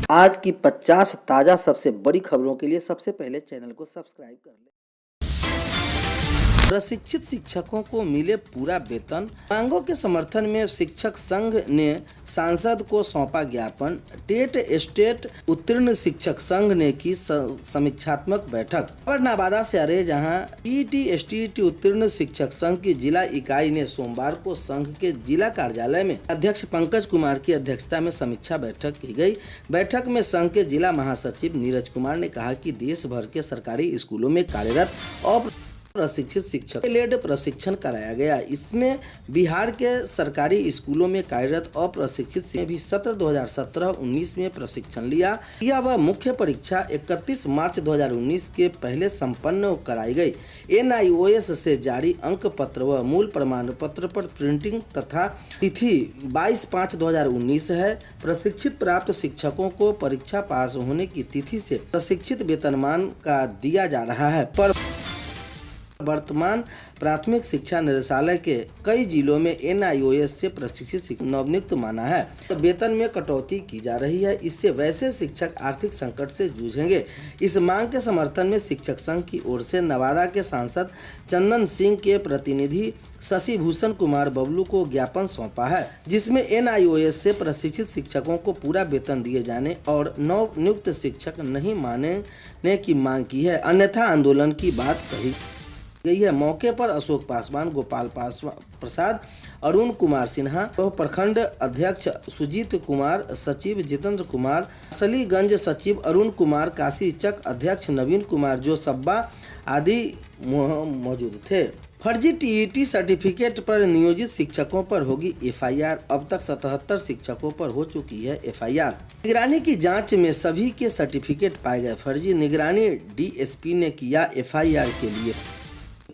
आज की 50 ताज़ा सबसे बड़ी खबरों के लिए सबसे पहले चैनल को सब्सक्राइब कर लें। प्रशिक्षित शिक्षकों को मिले पूरा वेतन। मांगों के समर्थन में शिक्षक संघ ने सांसद को सौंपा ज्ञापन। टेट स्टेट उत्तीर्ण शिक्षक संघ ने की समीक्षात्मक बैठक। पर नवादा से अरे जहां टीटी स्टेट उत्तीर्ण शिक्षक संघ की जिला इकाई ने सोमवार को संघ के जिला कार्यालय में अध्यक्ष पंकज कुमार की अध्यक्षता में समीक्षा बैठक की गई। बैठक में संघ के जिला महासचिव नीरज कुमार ने कहा कि देश भर के सरकारी स्कूलों में कार्यरत और प्रशिक्षित शिक्षक लेड प्रशिक्षण कराया गया। इसमें बिहार के सरकारी स्कूलों में कार्यरत अप्रशिक्षित से भी सत्र 2017-19 में प्रशिक्षण लिया। यह वह मुख्य परीक्षा 31 मार्च 2019 के पहले संपन्न कराई गई। NIOS से जारी अंक पत्र व मूल प्रमाण पत्र पर प्रिंटिंग तथा तिथि 22/5/2019 है। प्रशिक्षित प्राप्त शिक्षकों को परीक्षा पास होने की तिथि से प्रशिक्षित वेतनमान का दिया जा रहा है। पर वर्तमान प्राथमिक शिक्षा निदेशालय के कई जिलों में NIOS से प्रशिक्षित नवनियुक्त माना है। वेतन में कटौती की जा रही है। इससे वैसे शिक्षक आर्थिक संकट से जूझेंगे। इस मांग के समर्थन में शिक्षक संघ की ओर से नवादा के सांसद चंदन सिंह के प्रतिनिधि शशि भूषण कुमार बबलू को ज्ञापन सौंपा है, जिसमें NIOS से प्रशिक्षित शिक्षकों को पूरा वेतन दिए जाने और नवनियुक्त शिक्षक नहीं मानने की मांग की है, अन्यथा आंदोलन की बात कही गई है। मौके पर अशोक पासवान, गोपाल प्रसाद, अरुण कुमार सिन्हा, प्रखंड अध्यक्ष सुजीत कुमार, सचिव जितेंद्र कुमार, असलीगंज सचिव अरुण कुमार, काशी चक अध्यक्ष नवीन कुमार जो सब्बा आदि मौजूद थे। फर्जी TET सर्टिफिकेट पर नियोजित शिक्षकों पर होगी FIR। अब तक 77 शिक्षकों पर हो चुकी है FIR। निगरानी की जांच में सभी के सर्टिफिकेट पाए गए फर्जी। निगरानी DSP ने किया FIR के लिए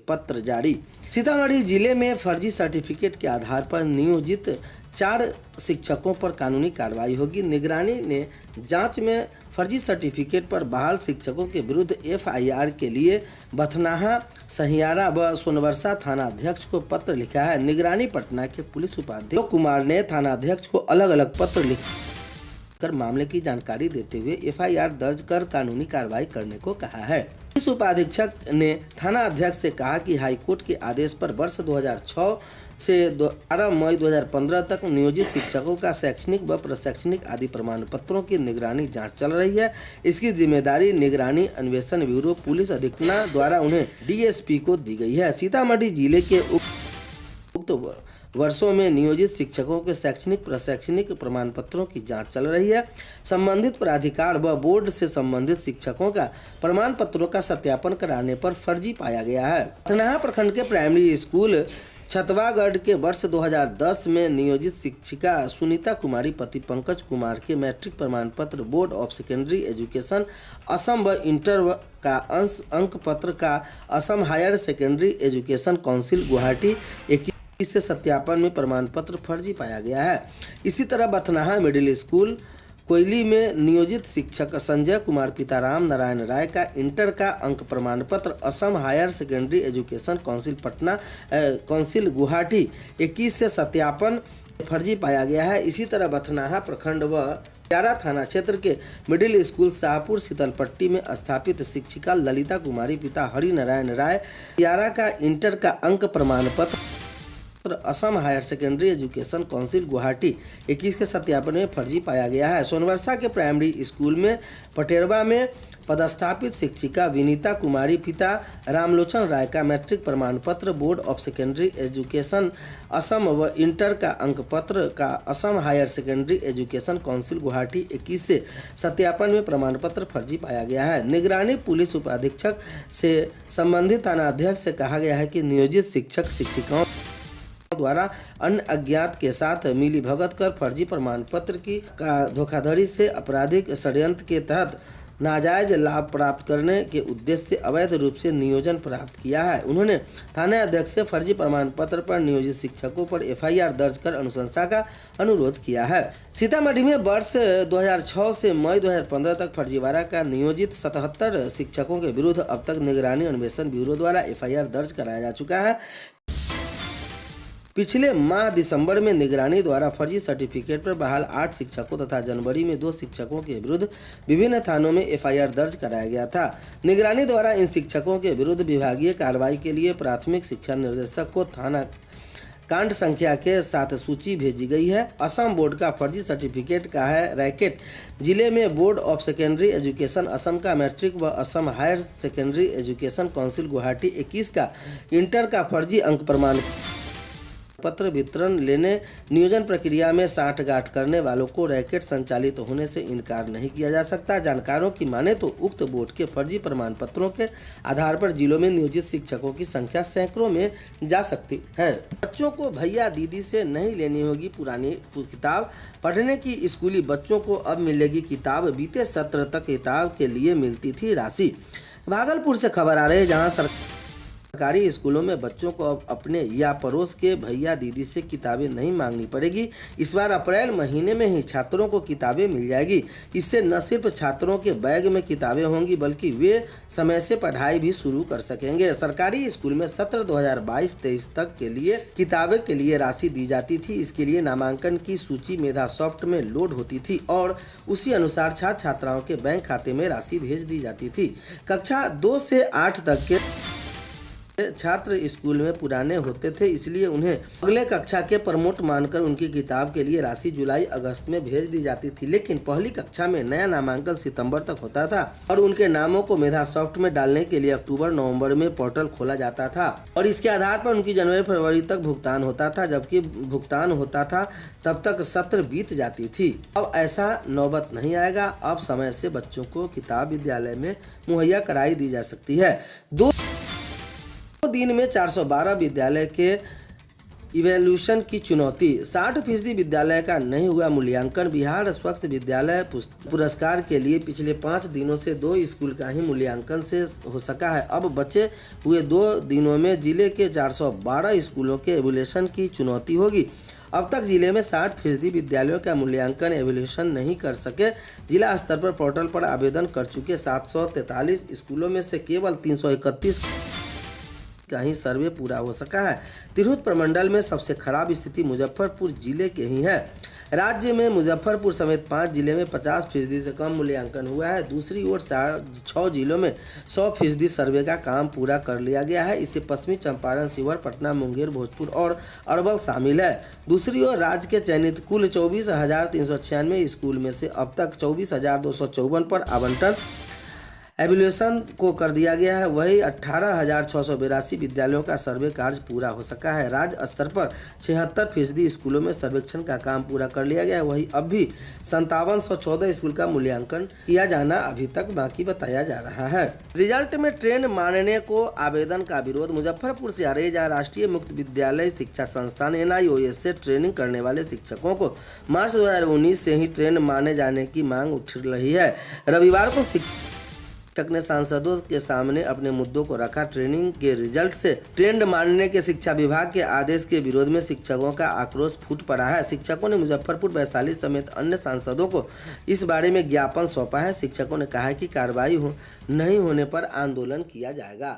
पत्र जारी। सीतामढ़ी जिले में फर्जी सर्टिफिकेट के आधार पर नियोजित 4 शिक्षकों पर कानूनी कार्रवाई होगी। निगरानी ने जांच में फर्जी सर्टिफिकेट पर बहाल शिक्षकों के विरुद्ध FIR के लिए बथनाहा, सहियारा व सोनवर्षा थाना अध्यक्ष को पत्र लिखा है। निगरानी पटना के पुलिस उपाध्यक्ष कुमार ने थाना अध्यक्ष को अलग अलग पत्र लिखकर मामले की जानकारी देते हुए FIR दर्ज कर कानूनी कार्रवाई करने को कहा है। पुलिस उपाधीक्षक ने थाना अध्यक्ष से कहा कि हाईकोर्ट के आदेश पर वर्ष 2006 से 12 मई 2015 तक नियोजित शिक्षकों का शैक्षणिक व प्रशैक्षणिक आदि प्रमाण पत्रों की निगरानी जांच चल रही है। इसकी जिम्मेदारी निगरानी अन्वेषण ब्यूरो पुलिस अधीक्षक द्वारा उन्हें DSP को दी गई है। सीतामढ़ी जिले के उक्त वर्षों में नियोजित शिक्षकों के शैक्षणिक प्रशैक्षणिक प्रमाण पत्रों की जांच चल रही है। संबंधित प्राधिकार व बोर्ड से संबंधित शिक्षकों का प्रमाण पत्रों का सत्यापन कराने पर फर्जी पाया गया है। पथनाहा प्रखंड के प्राइमरी स्कूल छतवागढ़ के वर्ष 2010 में नियोजित शिक्षिका सुनीता कुमारी पति पंकज कुमार के मैट्रिक प्रमाण पत्र board of secondary education Assam व इंटर का अंक पत्र का Assam higher secondary education council Guwahati इससे सत्यापन में प्रमाण पत्र फर्जी पाया गया है। इसी तरह बथनाहा मिडिल स्कूल कोयली में नियोजित शिक्षक संजय कुमार पिता राम नारायण राय का इंटर का अंक प्रमाण पत्र Assam higher secondary education council Patna council Guwahati 21 से सत्यापन फर्जी पाया गया है। इसी तरह बथनाहा प्रखंड व यारा थाना क्षेत्र के मिडिल स्कूल शाहपुर शीतलपट्टी में स्थापित शिक्षिका ललिता कुमारी पिता हरि नारायण राय यारा का इंटर का अंक प्रमाण पत्र Assam higher secondary education council Guwahati 21 के सत्यापन में फर्जी पाया गया है। सोनवर्षा के प्राइमरी स्कूल में पटेरवा में पदस्थापित शिक्षिका विनीता कुमारी पिता रामलोचन राय का मैट्रिक प्रमाण पत्र board of secondary education Assam व इंटर का अंक पत्र का Assam higher secondary education council Guwahati 21 से सत्यापन में प्रमाण पत्र फर्जी पाया गया है। निगरानी पुलिस उपाधीक्षक से संबंधित थाना अध्यक्ष से कहा गया है कि नियोजित शिक्षक शिक्षिकाओं द्वारा अन्य अज्ञात के साथ मिलीभगत कर फर्जी प्रमाण पत्र की धोखाधड़ी से आपराधिक षड्यंत्र के तहत नाजायज लाभ प्राप्त करने के उद्देश्य से अवैध रूप से नियोजन प्राप्त किया है। उन्होंने थाना अध्यक्ष से फर्जी प्रमाण पत्र पर नियोजित शिक्षकों पर FIR दर्ज कर अनुशंसा का अनुरोध किया है। सीतामढ़ी में वर्ष 2006 से मई 2015 तक फर्जीवाड़ा का नियोजित 77 शिक्षकों के विरुद्ध अब तक निगरानी अन्वेषण ब्यूरो द्वारा FIR दर्ज कराया जा चुका है। पिछले माह दिसंबर में निगरानी द्वारा फर्जी सर्टिफिकेट पर बहाल 8 शिक्षकों तथा जनवरी में 2 शिक्षकों के विरुद्ध विभिन्न थानों में एफआईआर दर्ज कराया गया था। निगरानी द्वारा इन शिक्षकों के विरुद्ध विभागीय कार्रवाई के लिए प्राथमिक शिक्षा निर्देशक को थाना कांड संख्या के साथ सूची भेजी गई है। असम बोर्ड का फर्जी सर्टिफिकेट का है रैकेट। जिले में board of secondary education Assam का मैट्रिक व Assam higher secondary education council Guwahati 21 का इंटर का फर्जी अंक प्रमाण पत्र वितरण लेने नियोजन प्रक्रिया में साठगांठ करने वालों को रैकेट संचालित होने से इनकार नहीं किया जा सकता। जानकारों की माने तो उक्त बोर्ड के फर्जी प्रमाण पत्रों के आधार पर जिलों में नियोजित शिक्षकों की संख्या सैकड़ों में जा सकती है। बच्चों को भैया दीदी से नहीं लेनी होगी पुरानी किताब। पढ़ने की स्कूली बच्चों को अब मिलेगी किताब। बीते सत्र तक किताब के लिए मिलती थी राशि। भागलपुर से खबर आ रही है, जहाँ सरकारी स्कूलों में बच्चों को अब अपने या पड़ोस के भैया दीदी से किताबें नहीं मांगनी पड़ेगी। इस बार अप्रैल महीने में ही छात्रों को किताबें मिल जाएगी। इससे न सिर्फ छात्रों के बैग में किताबें होंगी बल्कि वे समय से पढ़ाई भी शुरू कर सकेंगे। सरकारी स्कूल में सत्र 2022-23 तक के लिए किताबें के लिए राशि दी जाती थी। इसके लिए नामांकन की सूची मेधा सॉफ्ट में लोड होती थी और उसी अनुसार छात्र छात्राओं के बैंक खाते में राशि भेज दी जाती थी। कक्षा 2 से 8 तक के छात्र स्कूल में पुराने होते थे, इसलिए उन्हें अगले कक्षा के प्रमोट मानकर उनकी किताब के लिए राशि जुलाई अगस्त में भेज दी जाती थी। लेकिन पहली कक्षा में नया नामांकन सितंबर तक होता था और उनके नामों को मेधा सॉफ्ट में डालने के लिए अक्टूबर नवंबर में पोर्टल खोला जाता था और इसके आधार पर उनकी जनवरी फरवरी तक भुगतान होता था। जबकि भुगतान होता था तब तक सत्र बीत जाती थी। अब ऐसा नौबत नहीं आएगा। अब समय से बच्चों को किताब विद्यालय में मुहैया कराई दी जा सकती है। 2 दिन में 412 विद्यालय के इवैल्यूएशन की चुनौती। 60% विद्यालय का नहीं हुआ मूल्यांकन। बिहार स्वच्छ विद्यालय पुरस्कार के लिए पिछले 5 दिनों से 2 स्कूल का ही मूल्यांकन से हो सका है। अब बचे हुए 2 दिनों में जिले के 412 स्कूलों के इवैल्यूएशन की चुनौती होगी। अब तक जिले में 60% विद्यालयों का मूल्यांकन एवैल्यूएशन नहीं कर सके। जिला स्तर पर पोर्टल पर आवेदन कर चुके 743 स्कूलों में से केवल 331 का ही सर्वे पूरा हो सका है। तिरहुत प्रमंडल में सबसे खराब स्थिति मुजफ्फरपुर जिले के ही है। राज्य में मुजफ्फरपुर समेत 5 जिले में 50% से कम मूल्यांकन हुआ है। दूसरी ओर 6 जिलों में 100% सर्वे का काम पूरा कर लिया गया है। इससे पश्चिमी चंपारण, शिवहर, पटना, मुंगेर, भोजपुर और अरवल शामिल है। दूसरी ओर राज्य के चयनित कुल 24,396 स्कूल में से अब तक 24,254 पर आवंटन एवैल्यूएशन को कर दिया गया है। वही 18,682 विद्यालयों का सर्वे कार्य पूरा हो सका है। राज्य स्तर पर 76% स्कूलों में सर्वेक्षण का काम पूरा कर लिया गया है। वही अब भी 5714 स्कूल का मूल्यांकन किया जाना अभी तक बाकी बताया जा रहा है। रिजल्ट में ट्रेंड मानने को आवेदन का विरोध। मुजफ्फरपुर से आ रही जहाँ राष्ट्रीय मुक्त विद्यालय शिक्षा संस्थान NIOS से ट्रेनिंग करने वाले शिक्षकों को मार्च 2019 से ही ट्रेंड माने जाने की मांग उठ रही है। रविवार को शिक्षक ने सांसदों के सामने अपने मुद्दों को रखा। ट्रेनिंग के रिजल्ट से ट्रेंड मानने के शिक्षा विभाग के आदेश के विरोध में शिक्षकों का आक्रोश फूट पड़ा है। शिक्षकों ने मुजफ्फरपुर, वैशाली समेत अन्य सांसदों को इस बारे में ज्ञापन सौंपा है। शिक्षकों ने कहा है कि कार्रवाई नहीं होने पर आंदोलन किया जाएगा।